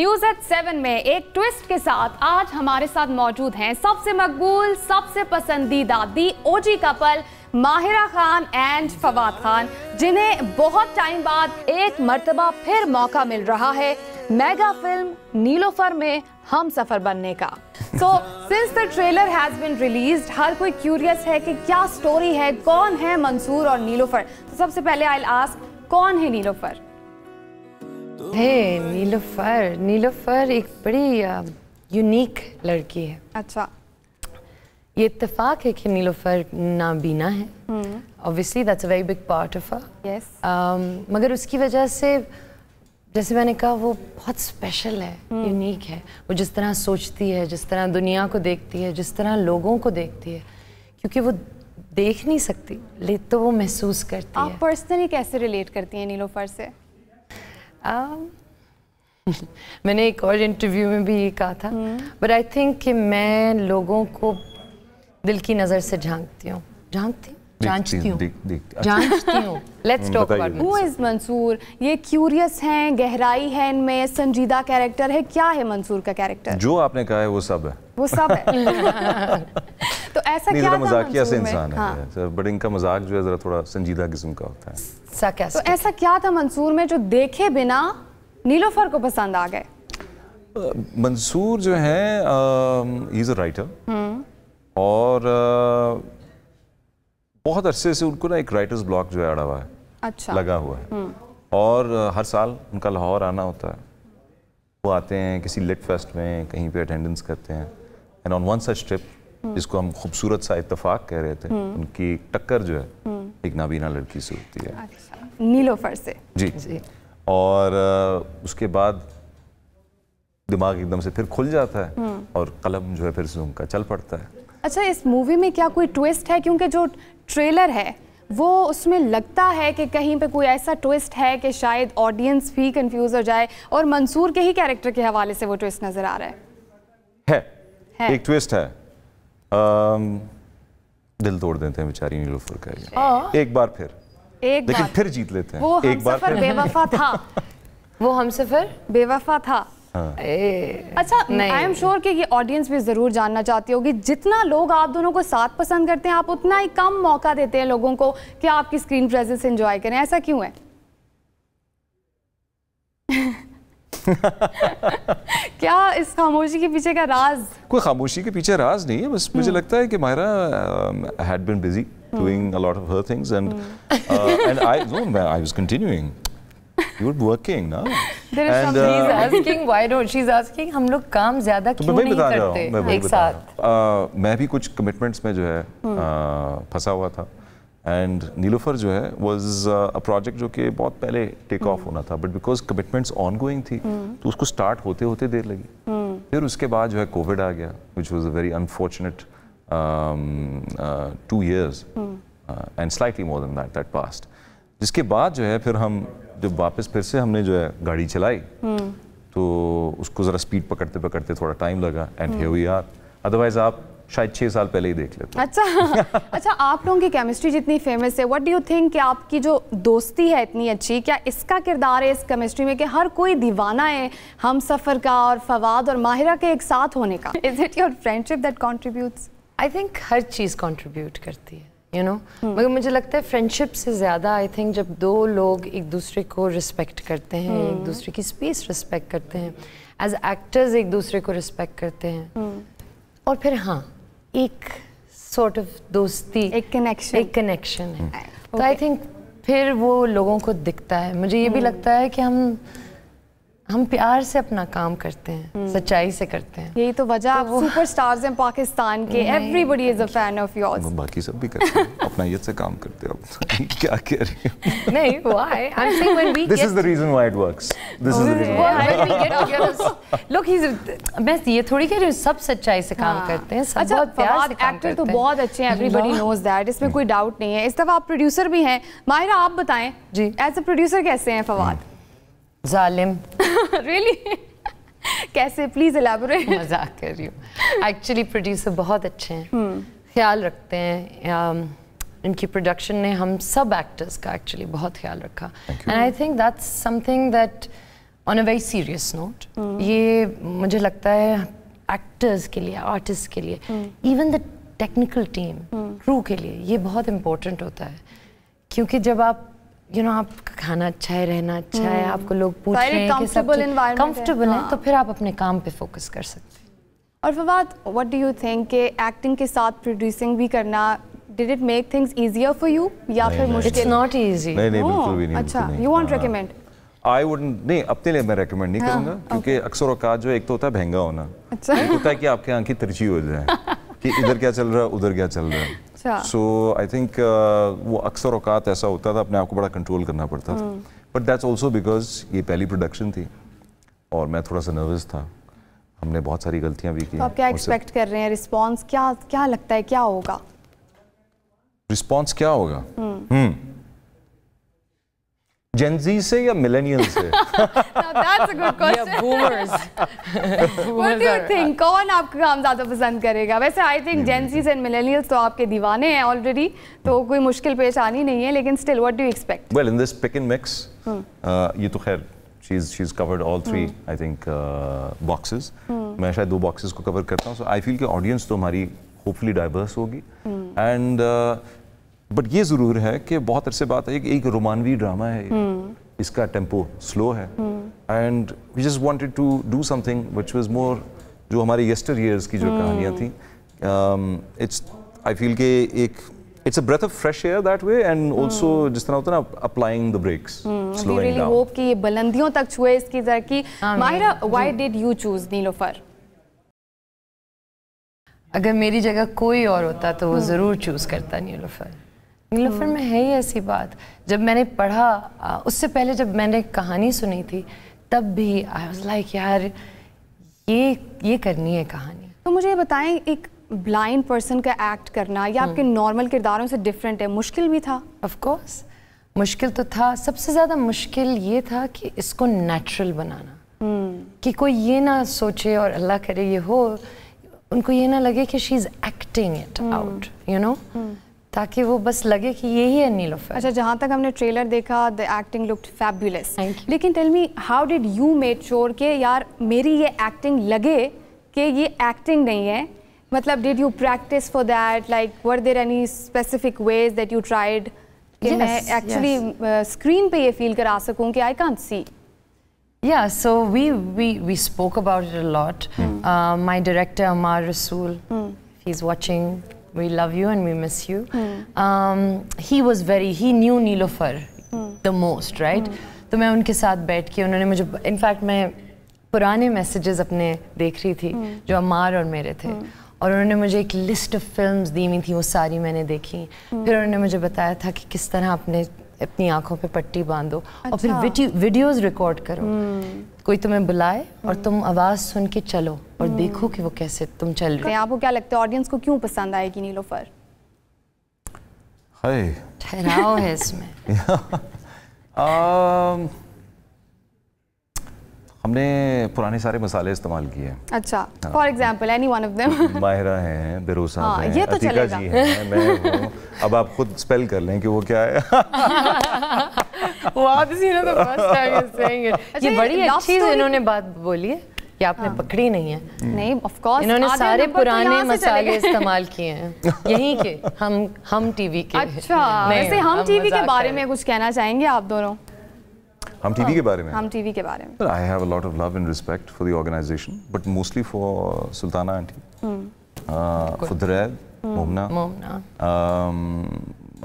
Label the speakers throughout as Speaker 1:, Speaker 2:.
Speaker 1: News at 7 में एक twist के साथ आज हमारे साथ मौजूद हैं सबसे मकबूल, सबसे पसंदीदा दी ओजी कपल माहिरा खान एंड फवाद खान, जिन्हें बहुत टाइम बाद एक मर्तबा फिर मौका मिल रहा है मेगा फिल्म नीलोफर में हम सफर बनने का। So since the trailer has been released, हर कोई क्यूरियस है कि क्या स्टोरी है, कौन है मंसूर और नीलोफर। तो सबसे पहले I'll ask, कौन है नीलोफर?
Speaker 2: नीलोफर एक बड़ी यूनिक लड़की है।
Speaker 1: अच्छा,
Speaker 2: ये इत्तेफाक है कि नीलोफर नाबीना है। Obviously that's a very big part of her.
Speaker 1: yes.
Speaker 2: मगर उसकी वजह से जैसे मैंने कहा वो बहुत स्पेशल है, यूनिक है। वो जिस तरह सोचती है, जिस तरह दुनिया को देखती है, जिस तरह लोगों को देखती है, क्योंकि वो देख नहीं सकती लेकिन तो वो महसूस करती है।
Speaker 1: आप पर्सनली कैसे रिलेट करती हैं नीलोफर से?
Speaker 2: मैंने एक और इंटरव्यू में भी ये कहा था, बट आई थिंक कि मैं लोगों को दिल की नज़र से झांकती हूँ। जानचती हूँ। Let's talk about
Speaker 1: Who is Mansoor? ये क्यूरियस हैं, गहराई है इनमें, संजीदा कैरेक्टर है, क्या है मंसूर का कैरेक्टर?
Speaker 3: जो आपने कहा है वो सब है।
Speaker 1: वो सब है। तो ऐसा क्या था
Speaker 3: मजाकिया से इंसान
Speaker 1: हाँ।
Speaker 3: है, बट इनका मजाक जो है जरा थोड़ा संजीदा किस्म का होता है।
Speaker 1: तो ऐसा क्या था मंसूर में जो देखे बिना नीलोफर को पसंद आ गए?
Speaker 3: मंसूर जो है ही इज अ राइटर और बहुत अरसे से उनको ना एक राइटर्स ब्लॉक जो है अड़ा हुआ है।
Speaker 1: अच्छा।
Speaker 3: लगा हुआ है और हर साल उनका लाहौर आना होता है। वो आते हैं किसी लिट फेस्ट में, कहीं पे अटेंडेंस करते हैं, and on one such trip जिसको हम खूबसूरत सा इत्तेफाक कह रहे थे, उनकी टक्कर जो है एक नाबीना लड़की से होती है।
Speaker 1: अच्छा। नीलोफर से?
Speaker 3: जी। और उसके बाद दिमाग एकदम से फिर खुल जाता है और कलम जो है फिर से उनका चल पड़ता है।
Speaker 1: अच्छा, इस मूवी में क्या कोई ट्विस्ट है? क्योंकि जो ट्रेलर है वो उसमें लगता है कि कहीं पे कोई ऐसा ट्विस्ट है कि शायद ऑडियंस भी कंफ्यूज हो जाए, और मंसूर के ही कैरेक्टर के हवाले से वो ट्विस्ट नजर आ रहा है।
Speaker 3: एक ट्विस्ट है। दिल तोड़ देते हैं बेचारी नीलोफर का एक बार फिर, लेकिन फिर जीत लेते हैं।
Speaker 1: वो हमसफर बेवफा था।
Speaker 2: वो हमसफर
Speaker 1: बेवफा था। अच्छा, आई एम श्योर कि ये ऑडियंस भी जरूर जानना चाहती होगी, जितना लोग आप दोनों को साथ पसंद करते हैं, आप उतना ही कम मौका देते हैं लोगों को कि आपकी स्क्रीन प्रेजेंस एंजॉय करें। ऐसा क्यों है? क्या इस खामोशी के पीछे का राज?
Speaker 3: कोई खामोशी के पीछे राज नहीं है, बस मुझे लगता है कि Myra had been busy doing a lot of her things and I was continuing. You were working, ना?
Speaker 2: She's asking why don't she's asking हम लोग काम ज्यादा क्यों नहीं करते एक साथ?
Speaker 3: मैं भी कुछ कमिटमेंट्स में जो है फंसा हुआ था, एंड नीलोफर जो है was a project जो कि बहुत पहले टेक ऑफ होना था, but because commitments on going थी तो उसको स्टार्ट होते होते देर लगी। फिर उसके बाद जो है कोविड आ गया, which was a very unfortunate 2 years and slightly more than that passed. जिसके बाद जो है फिर हम जब वापस फिर से हमने जो है गाड़ी चलाई तो उसको ज़रा स्पीड पकड़ते पकड़ते थोड़ा टाइम लगा, and here we are. Otherwise आप शायद 6 साल पहले ही देख लेते।
Speaker 1: अच्छा, आप लोगों की केमिस्ट्री जितनी फेमस है, व्हाट डू यू थिंक कि आपकी जो दोस्ती है इतनी अच्छी, क्या इसका किरदार है इस केमिस्ट्री में कि हर कोई दीवाना है हम सफ़र का और फवाद और माहिरा के एक साथ होने का? Is it your friendship that contributes?
Speaker 2: I think her cheese contribute करती है, यू नो। मगर मुझे लगता है फ्रेंडशिप से ज़्यादा आई थिंक जब दो लोग एक दूसरे को रिस्पेक्ट करते हैं, एक दूसरे की स्पेस रिस्पेक्ट करते हैं, एज एक्टर्स एक दूसरे को रिस्पेक्ट करते हैं, और फिर हाँ एक सॉर्ट ऑफ दोस्ती, एक कनेक्शन है। तो आई थिंक फिर वो लोगों को दिखता है। मुझे ये भी लगता है कि हम प्यार से अपना काम करते हैं, सच्चाई से करते हैं।
Speaker 1: यही तो वजह आप सुपरस्टार्स हैं पाकिस्तान के, everybody is a fan of yours.
Speaker 3: बाकी सब भी करते हैं, अपना ये से काम करते हो। क्या कह रही हो?
Speaker 2: नहीं, why? I am saying when we
Speaker 3: this is the reason why it works. This is the reason
Speaker 2: when we get together. Look, he is, मैं ये थोड़ी कह रही हूं सब सच्चाई से काम करते हैं, सब बहुत प्यार से काम करते हैं।
Speaker 1: एक्टर तो बहुत अच्छे हैं, एवरीबॉडी नोज दैट, इसमें कोई डाउट नहीं है। इस दफा आप प्रोड्यूसर भी हैं। माहिरा, आप बताएं जी, एज अ प्रोड्यूसर कैसे हैं फवाद?
Speaker 2: जालिम।
Speaker 1: Really? कैसे? Please elaborate.
Speaker 2: मजाक कर रही हूँ। एक्चुअली प्रोड्यूसर बहुत अच्छे हैं, ख्याल रखते हैं। इनकी प्रोडक्शन ने हम सब एक्टर्स का एक्चुअली बहुत ख्याल रखा, and I think that's something that on a very serious note, ये मुझे लगता है एक्टर्स के लिए, आर्टिस्ट के लिए, even the technical team, crew के लिए ये बहुत इम्पोर्टेंट होता है, क्योंकि जब आप आपका खाना अच्छा है, रहना अच्छा है, आपको लोग पूछ रहे हैं कि सब कंफर्टेबल है, तो फिर आप अपने काम पे फोकस कर सकते हैं।
Speaker 1: और Fawad, what do you think कि एक्टिंग के साथ प्रोड्यूसिंग भी करना, did it make things easier for you या फिर मुश्किल?
Speaker 2: It's not easy.
Speaker 3: नहीं बिल्कुल भी नहीं।
Speaker 1: अच्छा, you want recommend?
Speaker 3: I wouldn't, नहीं अपने लिए मैं रेकमेंड नहीं करूंगा, क्योंकि अक्सर औकात जो एक तो होता है महंगा होना, एक होता है कि आपकी आंखें तिरछी हो जाए कि इधर क्या चल रहा है उधर क्या चल रहा है। सो आई थिंक वो अक्सर औकात ऐसा होता था, अपने आप को बड़ा कंट्रोल करना पड़ता था, बट दैट्स ऑल्सो बिकॉज ये पहली प्रोडक्शन थी और मैं थोड़ा सा नर्वस था, हमने बहुत सारी गलतियां भी की।
Speaker 1: तो आप क्या एक्सपेक्ट कर रहे हैं, रिस्पॉन्स क्या लगता है क्या होगा?
Speaker 3: रिस्पॉन्स क्या होगा? Gen Z से या मिलेनियल से?
Speaker 1: That's a good question.
Speaker 2: Boomers.
Speaker 1: What do you think? कौन आपका काम ज़्यादा पसंद करेगा? वैसे I think Gen Z and millennials तो आपके दीवाने हैं already, तो कोई मुश्किल पेश आनी नहीं है, लेकिन still what do you expect?
Speaker 3: Well, in this pick and mix, ये तो खैर she's covered all three I think boxes. मैं शायद 2 boxes को cover करता हूँ, so I feel कि audience तो हमारी hopefully diverse होगी, and बट ये ज़रूर है कि बहुत अरसे बात है, एक रोमानवी ड्रामा है, इसका टेम्पो स्लो है, and we just wanted to do something which was more, जो हमारे यस्टर ईयर्स की जो कहानियाँ थी, इट्स आई फील के it's a breath of fresh air that way, and also जिस तरह होता है ना applying the brakes, slowing down.
Speaker 1: Hope कि ये बुलंदियों तक छुए इसकी तरक्की। Mahira, why did you choose Nilofar?
Speaker 2: अगर मेरी जगह कोई और होता तो वो ज़रूर चूज़ करता नीलोफर। नीलोफर में है ही ऐसी बात, जब मैंने पढ़ा, उससे पहले जब मैंने कहानी सुनी थी तब भी आई वाज लाइक यार ये करनी है कहानी।
Speaker 1: तो मुझे ये बताएं, एक ब्लाइंड पर्सन का एक्ट करना या आपके नॉर्मल किरदारों से डिफरेंट है, मुश्किल भी था?
Speaker 2: ऑफ कोर्स मुश्किल तो था, सबसे ज़्यादा मुश्किल ये था कि इसको नेचुरल बनाना, कि कोई ये ना सोचे और अल्लाह करे ये हो, उनको ये ना लगे कि she is acting it out, you know, ताकि वो बस लगे कि यही है नीलोफर।
Speaker 1: अच्छा, जहाँ तक हमने ट्रेलर देखा, द एक्टिंग लुक्ड फैबुलस, लेकिन tell me how did you make sure कि यार मेरी ये एक्टिंग लगे कि ये एक्टिंग नहीं है? मतलब did you practice for that, like were there any specific ways that you tried कि मैं एक्चुअली स्क्रीन पे ये फील करा सकूं कि I can't see?
Speaker 2: Yeah, so we spoke about it a lot. My director Amar Rasool, he's watching. We love you and we miss you. He knew Neelofar the most, right? तो मैं उनके साथ बैठ के, उन्होंने मुझे, इनफैक्ट मैं पुराने मैसेजेस अपने देख रही थी जो अमार और मेरे थे, और उन्होंने मुझे एक लिस्ट ऑफ फिल्म्स दी हुई थी, वो सारी मैंने देखी। फिर उन्होंने मुझे बताया था कि किस तरह अपनी आंखों पे पट्टी बांधो, और फिर वीडियोस रिकॉर्ड करो, कोई तुम्हें बुलाए और तुम आवाज़ सुन के चलो और देखो कि वो कैसे तुम चल रहे हो।
Speaker 1: आपको क्या लगता है ऑडियंस को क्यों पसंद आएगी नीलोफर?
Speaker 3: हाय,
Speaker 2: ठहराव है इसमें।
Speaker 3: हमने पुराने सारे मसाले इस्तेमाल किए।
Speaker 1: अच्छा, for example any one of them?
Speaker 3: Mahira हैं, बेरोसा हैं,
Speaker 1: ये तो
Speaker 3: अतीका जी हैं, मैं हूँ। अब आप खुद स्पेल कर लें कि वो क्या है।
Speaker 2: ये बड़ी अच्छी इन्होंने बात बोली है कि आपने पकड़ी नहीं है।
Speaker 1: नहीं, ऑफ कोर्स
Speaker 2: इन्होंने सारे पुराने मसाले इस्तेमाल किए हैं यहीं के, हम टीवी के।
Speaker 1: अच्छा, वैसे हम टीवी के बारे में कुछ कहना चाहेंगे आप दोनों?
Speaker 3: हम टीवी के बारे में?
Speaker 1: हम टीवी के बारे में।
Speaker 3: Well, I have a lot of love and respect for the organization, but mostly for Sultana aunty, for Dareb, Momna.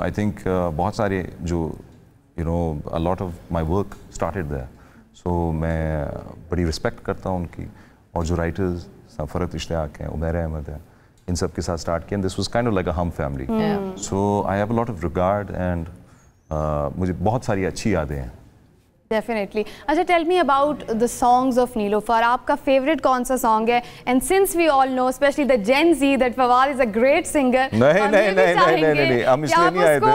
Speaker 3: I think बहुत सारे जो a lot of my work started there. So मैं बड़ी respect करता हूँ उनकी, और जो writers फरहत इश्तियाक हैं, उमैर अहमद हैं, इन सब के साथ start किया, and this was kind of like a hum family. So I have a lot of regard and मुझे बहुत सारी अच्छी यादें हैं।
Speaker 1: Definitely. अच्छा, tell me about the songs of Neelofar. आपका favorite कौन सा song है? And since we all know, especially the Gen Z, that Fawad is a great singer.
Speaker 3: नहीं, हम इसलिए नहीं आए थे।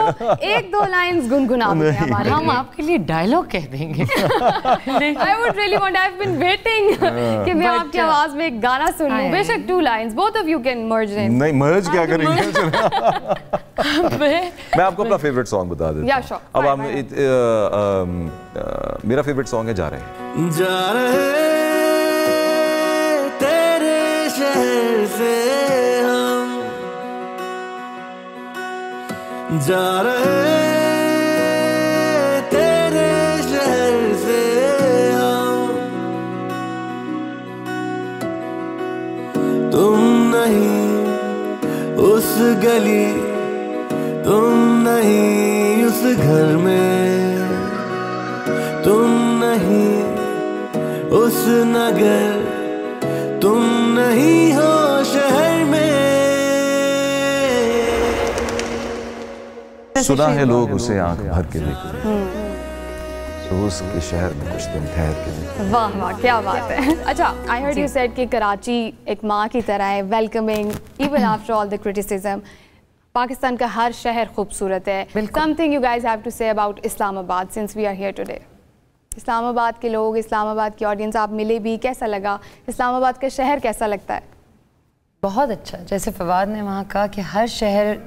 Speaker 1: 1-2 lines गुनगुना दें हमारे।
Speaker 2: हम आपके लिए डायलॉग कह देंगे।
Speaker 1: I would really want. I've been waiting कि मैं आपकी आवाज़ में एक गाना सुन लूँ। बेशक 2 lines. Both of you can merge in.
Speaker 3: नहीं, merge क्या करेंगे? मैं आपको अपना फेवरेट सॉन्ग बता देता हूँ। अब हम मेरा फेवरेट सॉन्ग है जा रहे
Speaker 4: तेरे शहर से हम जा रहे तेरे शहर से हम, तुम नहीं उस गली, तुम नहीं उस घर में, तुम नहीं उस नगर, तुम नहीं हो शहर में।
Speaker 3: सुना है लोग उसे आंख भर के देखते, तो उसके शहर में कुछ दिन ठहर के देखते।
Speaker 1: वाह वाह क्या बात है। अच्छा, आई हर्ड यू सेड कि कराची एक माँ की तरह है, welcoming even after all the criticism. Pakistan का हर शहर खूबसूरत है। Something you guys have to say about Islamabad since we are here today. Islamabad के लोग, इस्लामाबाद की ऑडियंस, आप मिले भी, कैसा लगा? इस्लामाबाद का शहर कैसा लगता है?
Speaker 2: बहुत अच्छा। जैसे फवाद ने वहाँ कहा कि हर शहर,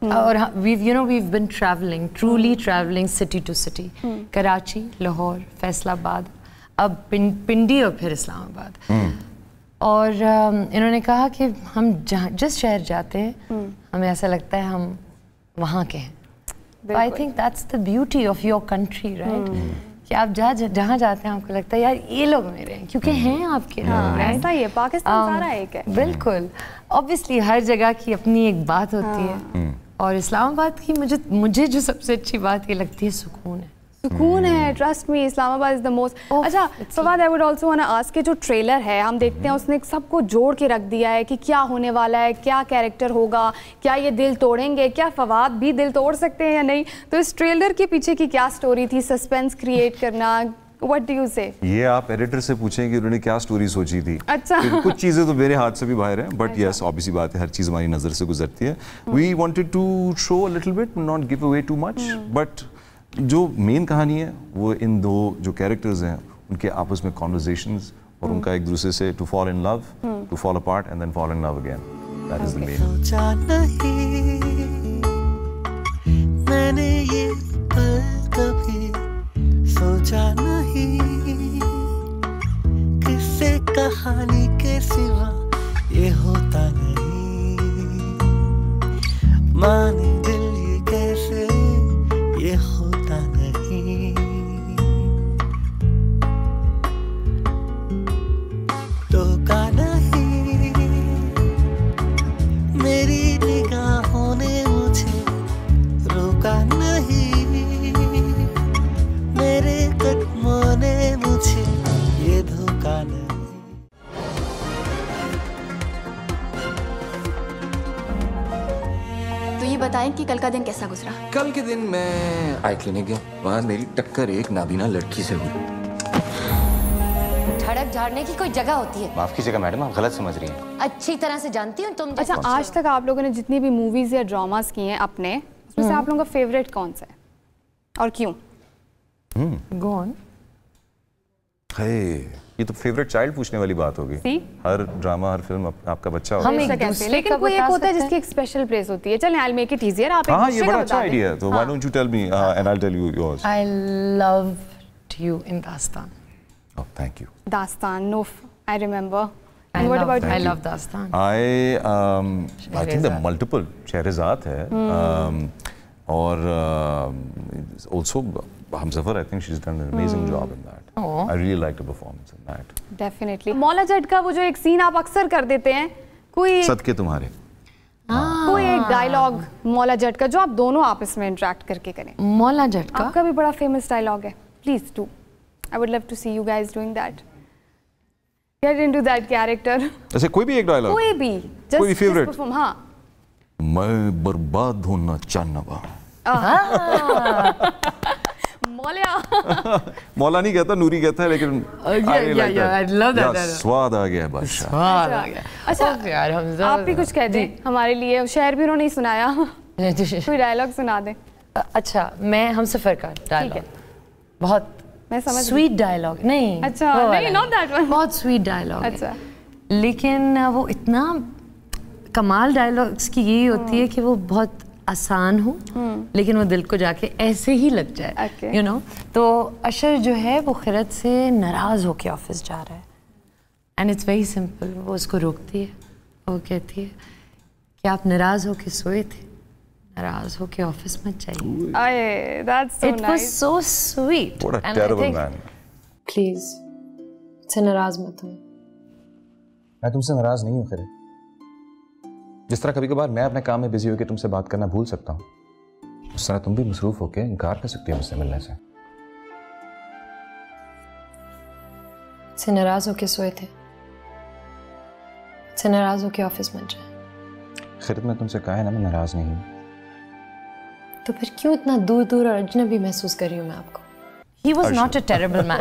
Speaker 2: और we've been traveling, truly traveling city to city. Karachi, Lahore, Faisalabad, अब पिंडी और फिर इस्लामाबाद। और इन्होंने कहा कि हम जिस शहर जाते हैं हमें ऐसा लगता है हम वहाँ के हैं। I think that's the beauty of your country, right? कि आप जहाँ जाते हैं आपको लगता है यार ये लोग मेरे हैं, क्योंकि हैं आपके।
Speaker 1: ऐसा ही है, पाकिस्तान सारा एक है।
Speaker 2: बिल्कुल। ऑब्वियसली हर जगह की अपनी एक बात होती है, और इस्लामाबाद की मुझे जो सबसे अच्छी बात ये लगती है सुकून है।
Speaker 1: सुकून है, trust me, Islamabad is the most. अच्छा Fawad, I would also want to ask के जो ट्रेलर है हम देखते हैं उसने सबको जोड़ के रख दिया है कि क्या होने वाला है, क्या कैरेक्टर होगा, क्या ये दिल तोड़ेंगे, क्या फवाद भी दिल तोड़ सकते हैं या नहीं। तो इस ट्रेलर के पीछे की क्या स्टोरी थी, सस्पेंस क्रिएट करना, व्हाट डू यू से?
Speaker 3: ये आप एडिटर से पूछें कि उन्होंने क्या स्टोरी सोची थी।
Speaker 1: अच्छा।
Speaker 3: कुछ चीज़ें तो मेरे हाथ से भी बाहर हैं, बट यस ऑब्वियसली बात है, हर चीज़ हमारी नज़र से गुजरती है। We wanted to show a little bit, not give away too much, but जो मेन कहानी है वो इन दो जो कैरेक्टर्स हैं उनके आपस में कॉन्वर्सेशंस और उनका एक दूसरे से to fall in love, to fall apart and then fall in love again. That is the main.
Speaker 4: सोचा नहीं मैंने ये पल कभी, सोचा नहीं किससे कहानी के सिवा ये होता नहीं, माने दिल ये कैसे ये होता नहीं। टोका नहीं मेरी निगाहों ने मुझे, रोका नहीं मेरे कदमों ने मुझे, ये धोखा नहीं।
Speaker 5: तो ये बताएं कि कल का दिन कैसा गुजरा?
Speaker 6: कल के दिन मैं आई क्लिनिक गया, वहाँ मेरी टक्कर एक नाबीना लड़की से हुई।
Speaker 7: सड़क झाड़ने की कोई जगह होती है?
Speaker 6: माफ कीजिएगा मैडम, आप गलत समझ रही हैं।
Speaker 7: अच्छी तरह से जानती हूँ तुम।
Speaker 1: अच्छा, आज तक आप लोगों ने जितनी भी मूवीज या ड्रामास किए हैं अपने, उसमें से आप लोगों का फेवरेट कौन सा है और क्यों?
Speaker 2: Go on.
Speaker 3: ये तो फेवरेट चाइल्ड पूछने वाली बात होगी। हर ड्रामा, हर फिल्म आपका बच्चा होगा।
Speaker 2: हम एक दूसरे
Speaker 1: लेकिन
Speaker 2: का
Speaker 1: कोई एक
Speaker 2: बता
Speaker 1: होता है
Speaker 2: सकते
Speaker 1: जिसकी एक स्पेशल प्लेस होती है। चलें, I'll make it easier, आप एक
Speaker 3: हाँ, ये
Speaker 1: दूसरे
Speaker 3: बड़ा
Speaker 1: का
Speaker 3: अच्छा
Speaker 1: बता दें।
Speaker 3: आइडिया है, तो why don't you tell me and I'll tell you yours.
Speaker 2: I loved you in Dastan.
Speaker 3: Oh, thank you.
Speaker 1: दास्तान, no, I remember. And what about
Speaker 2: I
Speaker 1: you?
Speaker 2: love Dastan.
Speaker 3: I think the multiple Shahrazad है, और also Hamsafar, I think she's done an amazing job in that. I really liked her performance in that.
Speaker 1: Definitely. Maula Jatt का वो जो एक scene आप अक्सर कर देते हैं, कोई
Speaker 3: सदके तुम्हारे।
Speaker 1: कोई एक डायलॉग मौला जट का जो आप दोनों आपस में इंटरेक्ट करके करें।
Speaker 2: मौला जट का
Speaker 1: आपका भी बड़ा फेमस डायलॉग है, please do. I would love to see you guys doing that. Get into that character.
Speaker 3: ऐसे कोई भी एक डायलॉग?
Speaker 1: कोई भी,
Speaker 3: कोई भी favorite?
Speaker 1: perform, हाँ।
Speaker 3: मैं बर्बाद होना चाहना।
Speaker 1: मौलिया।
Speaker 3: मौला नहीं कहता, नूरी कहता है, लेकिन
Speaker 2: I love that.
Speaker 3: स्वाद आ गया बादशाह।
Speaker 1: अच्छा आप भी कुछ कह दें हमारे लिए, शेर भी उन्होंने सुनाया, कोई डायलॉग सुना दें।
Speaker 2: अच्छा, मैं हमसफर का डायलॉग, बहुत
Speaker 1: मैं समझ
Speaker 2: स्वीट डायलॉग नहीं।
Speaker 1: अच्छा, नहीं, not that one.
Speaker 2: बहुत स्वीट डायलॉग।
Speaker 1: अच्छा,
Speaker 2: लेकिन वो इतना कमाल डायलॉग्स की यही होती है कि वो बहुत आसान हो लेकिन वो दिल को जाके ऐसे ही लग जाए,
Speaker 1: Okay.
Speaker 2: you know? तो अशर जो है वो खिरत से नाराज़ होके ऑफिस जा रहा है एंड इट्स वेरी सिंपल। वो उसको रोकती है, वो कहती है कि आप नाराज़ होके सोए थे, नाराज़ होके ऑफिस मत जाइए।
Speaker 1: अये, that's so
Speaker 2: It was
Speaker 1: nice.
Speaker 2: so sweet.
Speaker 3: What a
Speaker 2: And I
Speaker 3: terrible
Speaker 2: think,
Speaker 3: man.
Speaker 2: Please, से नाराज़ मत हो।
Speaker 6: मैं तुमसे नाराज नहीं हूँ खैर। जिस तरह कभी कभार मैं अपने काम में बिजी होकर तुमसे बात करना भूल सकता हूँ, उस तरह तुम भी मसरूफ होकर इनकार कर सकती हो मुझसे मिलने से।
Speaker 2: से नाराज़ होके सोए थे, से नाराज़ होके ऑफिस मत जाए।
Speaker 6: खैर मैं तुमसे कहा है ना मैं नाराज नहीं हूँ।
Speaker 2: तो फिर क्यों इतना दूर दूर और अजनबी महसूस कर रही हूँ मैं आपको? He was not a terrible man.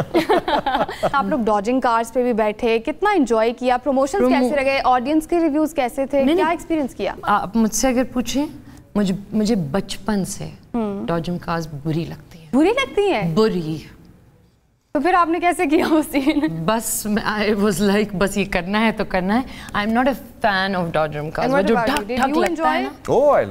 Speaker 1: आप लोग डॉजिंग कार्स पे भी बैठे, कितना एंजॉय किया, प्रमोशंस कैसे रहे, ऑडियंस के रिव्यूज कैसे थे, क्या एक्सपीरियंस किया?
Speaker 2: आप मुझसे अगर पूछें, मुझे बचपन से डॉजिंग कार्स बुरी लगती हैं।
Speaker 1: बुरी लगती हैं?
Speaker 2: बुरी।
Speaker 1: तो फिर आपने कैसे किया वो सीन?
Speaker 2: बस आई वाज लाइक बस ये करना है तो करना है। I am not a fan of dodging cars. वो जो ठक ठक लगता है ना।
Speaker 3: Oh, I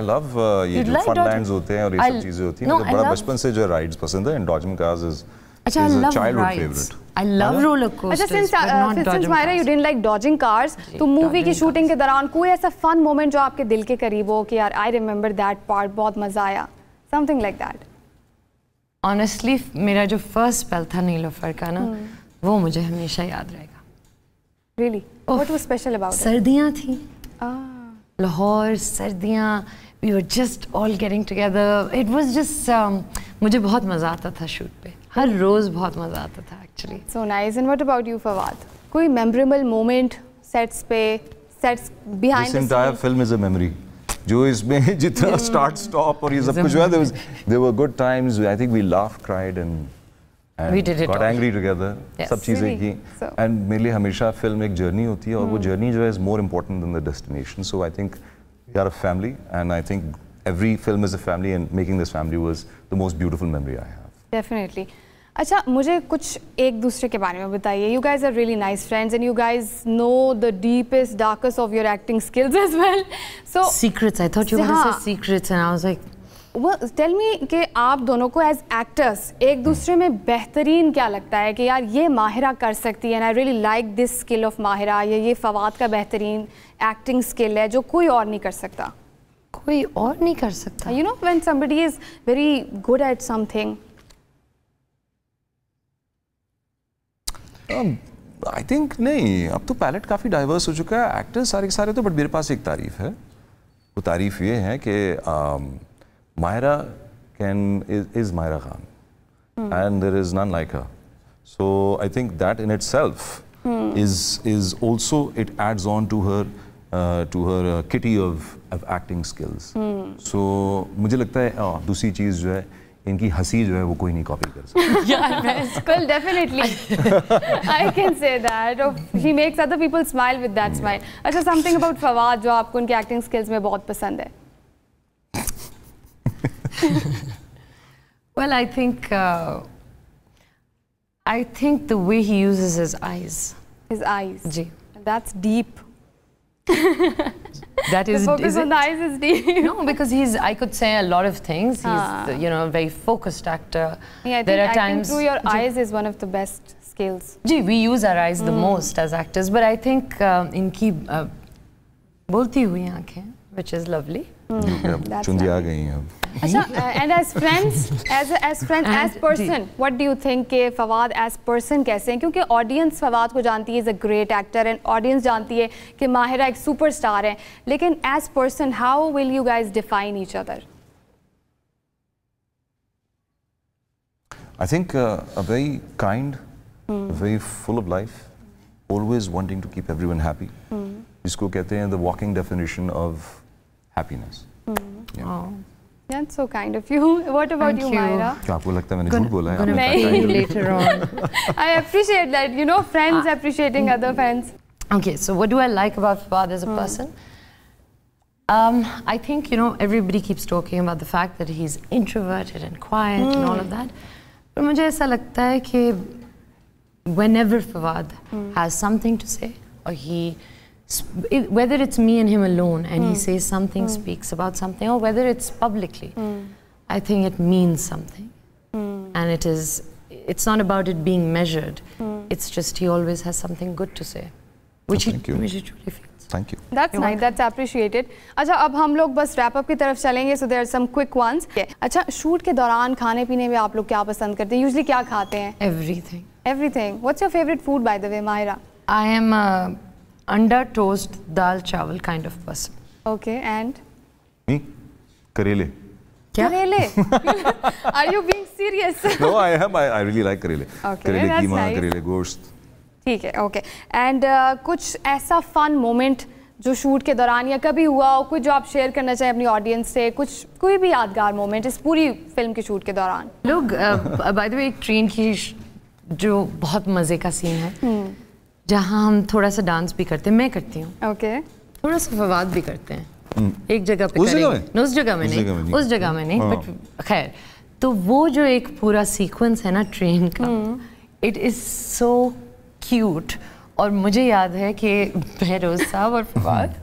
Speaker 3: love ये जो फनलैंड्स होते हैं और ये सब चीजें होती हैं, मुझे बड़ा बचपन से जो राइड्स पसंद है, एंड डॉजिंग कार्स इज
Speaker 2: अच्छा, I love
Speaker 3: childhood
Speaker 2: rides.
Speaker 3: favorite.
Speaker 2: I love roller coasters.
Speaker 1: अच्छा, since Myra, you didn't like dodging cars, तो मूवी की शूटिंग के दौरान कोई ऐसा फन मोमेंट जो आपके दिल के करीब हो कि यार आई रिमेंबर दैट पार्ट, बहुत मजा आया, समथिंग लाइक दैट?
Speaker 2: ऑनेस्टली मेरा जो फर्स्ट स्पेल था नीलोफर का ना, वो मुझे हमेशा याद रहेगा।
Speaker 1: Really? What was special about it?
Speaker 2: सर्दियाँ थी, लाहौर सर्दियाँ, we were just all getting together. It was just मुझे बहुत मज़ा आता था शूट पे, हर रोज़ बहुत मज़ा आता था actually.
Speaker 1: So nice. And what about you, Fawad? कोई memorable moment sets पे, sets behind
Speaker 3: This
Speaker 1: the
Speaker 3: entire
Speaker 1: scenes?
Speaker 3: film is a memory. जो इसमें जितना स्टार्ट स्टॉप और ये सब कुछ हुआ, there were good times. I think we laughed, cried and
Speaker 2: We did it
Speaker 3: got
Speaker 2: all.
Speaker 3: angry together.
Speaker 2: Yes.
Speaker 3: सब चीजें
Speaker 1: Really?
Speaker 3: की।
Speaker 1: So-
Speaker 3: And मेरे लिए हमेशा फिल्म एक जर्नी होती है और वो जर्नी जो है is more important than the destination. So I think we are a family, and I think every film is a family, and making this family was the most beautiful memory I have.
Speaker 1: Definitely. अच्छा, मुझे कुछ एक दूसरे के बारे में बताइए. You guys are really nice friends, and you guys know the deepest, darkest of your acting skills as well. So
Speaker 2: Secrets. I thought you were going to
Speaker 1: हाँ.
Speaker 2: say secrets, and I was like,
Speaker 1: well, tell me कि आप दोनों को as actors एक दूसरे में बेहतरीन क्या लगता है कि यार ये माहिरा कर सकती है, and I really like this skill of Mahira, ये फवाद का बेहतरीन acting skill है जो कोई और नहीं कर सकता.
Speaker 2: कोई और नहीं कर सकता.
Speaker 1: You know when somebody is very good at something.
Speaker 3: I think नहीं, अब तो पैलेट काफ़ी डाइवर्स हो चुका है. एक्टर्स सारे के सारे तो, बट मेरे पास एक तारीफ है. वो तारीफ ये है कि Mahira is Myra Khan, and there is none like her. So I think that in itself is also, it adds on to her kitty of acting skills. So मुझे लगता है दूसरी चीज़ जो है, इनकी हंसी जो है वो कोई नहीं कॉपी कर सकता.
Speaker 1: Yeah, well, definitely. I can say that. She makes other people smile with that smile. अच्छा, something about Fawad जो आपको उनके acting skills में बहुत पसंद है.
Speaker 2: Well, I think the way he uses his eyes.
Speaker 1: His eyes.
Speaker 2: Ji.
Speaker 1: That's deep.
Speaker 2: That
Speaker 1: The
Speaker 2: is.
Speaker 1: focus
Speaker 2: Is
Speaker 1: on the eyes is deep.
Speaker 2: No, because I could say a lot of things. He's, you know, a very focused actor.
Speaker 1: Yeah, I
Speaker 2: There
Speaker 1: think
Speaker 2: are
Speaker 1: acting
Speaker 2: times.
Speaker 1: through your eyes is one of the best skills.
Speaker 2: Ji, we use our eyes the most as actors, but I think इनकी बोलती हुई आँखें, which is lovely.
Speaker 3: चुंदी आ गई हैं अब.
Speaker 1: अच्छा, and as friends, as person, what do you think कि फवाद as person कैसे हैं? क्योंकि audience फवाद को जानती है, is a great actor, and audience जानती है कि माहिरा एक superstar है. लेकिन as person, how will you guys define each other?
Speaker 3: I think a very kind, very full of life, always wanting to keep everyone happy. जिसको कहते हैं the walking definition of happiness. Yeah.
Speaker 2: Oh.
Speaker 1: That's so kind of you. What about you,
Speaker 2: Thank you.
Speaker 1: Myra?
Speaker 3: क्या आपको लगता है मैंने झूठ बोला है?
Speaker 2: Gonna
Speaker 3: आपने
Speaker 2: tell
Speaker 3: कहा
Speaker 2: you
Speaker 3: है.
Speaker 2: later on.
Speaker 1: I appreciate that. You know, friends appreciating other friends.
Speaker 2: Okay, so what do I like about Fawad as a person? I think, you know, everybody keeps talking about the fact that he's introverted and quiet and all of that. पर मुझे ऐसा लगता है कि whenever Fawad has something to say or he whether it's me and him alone and he says something, speaks about something, or whether it's publicly, I think it means something. And it's not about it being measured. It's just he always has something good to say, which he truly feels.
Speaker 3: Thank you.
Speaker 1: That's nice. That's appreciated. अच्छा, अब हम लोग बस wrap up की तरफ चलेंगे. So there are some quick ones. अच्छा, shoot के दौरान खाने पीने में आप लोग क्या पसंद करते हैं? Usually क्या खाते हैं?
Speaker 2: Everything.
Speaker 1: Everything. What's your favorite food, by the way, Mahira?
Speaker 2: I am a anda toast dal chawal kind of person.
Speaker 1: Okay, and?
Speaker 3: Me? Karele.
Speaker 2: क्या?
Speaker 1: Karele. Are you being serious?
Speaker 3: No, I am. I really like karele.
Speaker 1: Okay,
Speaker 3: karele
Speaker 1: that's
Speaker 3: keema,
Speaker 1: nice.
Speaker 3: karele gosht.
Speaker 1: ठीक है, okay. And कुछ ऐसा fun moment जो shoot के दौरान या कभी हुआ हो, कुछ जो आप शेयर करना चाहें अपनी ऑडियंस से, कुछ कोई भी यादगार मोमेंट इस पूरी फिल्म के शूट के दौरान?
Speaker 2: लोग बाय द वे एक ट्रेन की जो बहुत मज़े का सीन है जहाँ हम थोड़ा सा डांस भी करते हैं, मैं करती हूँ.
Speaker 1: ओके.
Speaker 2: थोड़ा सा फवाद भी करते हैं एक जगह पे.
Speaker 3: उस जगह में?
Speaker 2: उस जगह में नहीं, बट खैर. तो वो जो एक पूरा सीक्वेंस है ना ट्रेन का, इट इज़ सो क्यूट. और मुझे याद है कि बहरोज साहब और फवाद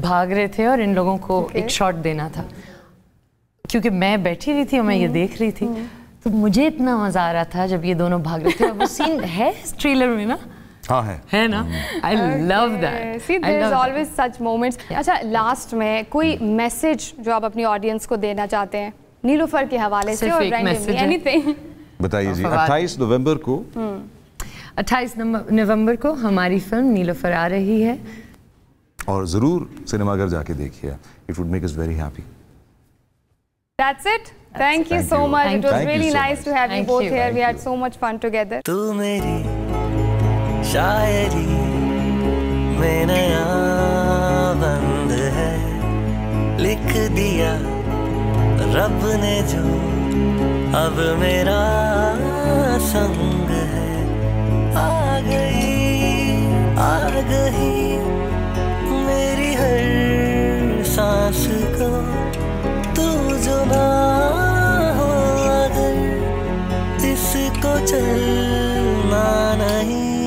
Speaker 2: भाग रहे थे और इन लोगों को एक शॉट देना था, क्योंकि मैं बैठी रही थी और मैं ये देख रही थी. तो मुझे इतना मज़ा आ रहा था जब ये दोनों भाग रहे थे. और वो सीन है ट्रेलर में ना?
Speaker 3: हाँ
Speaker 2: है ना? I love that.
Speaker 1: See, there is always such moments. अच्छा, लास्ट में कोई मैसेज जो आप अपनी ऑडियंस को देना चाहते हैं नीलोफर के हवाले से, और randomly anything.
Speaker 3: बताइए जी. 28 नवंबर को
Speaker 2: 28 नवंबर को हमारी फिल्म नीलोफर आ रही है,
Speaker 3: और जरूर सिनेमाघर जाके देखिए. It would make us very happy.
Speaker 1: That's it. Thank you so much. It was really nice to have you both here. We had so much fun together.
Speaker 4: तू मेरी शायरी में नया बंद है, लिख दिया रब ने जो अब मेरा संग है. आ गई मेरी हर सांस को, तू जो ना हो अगर इसको चलना नहीं.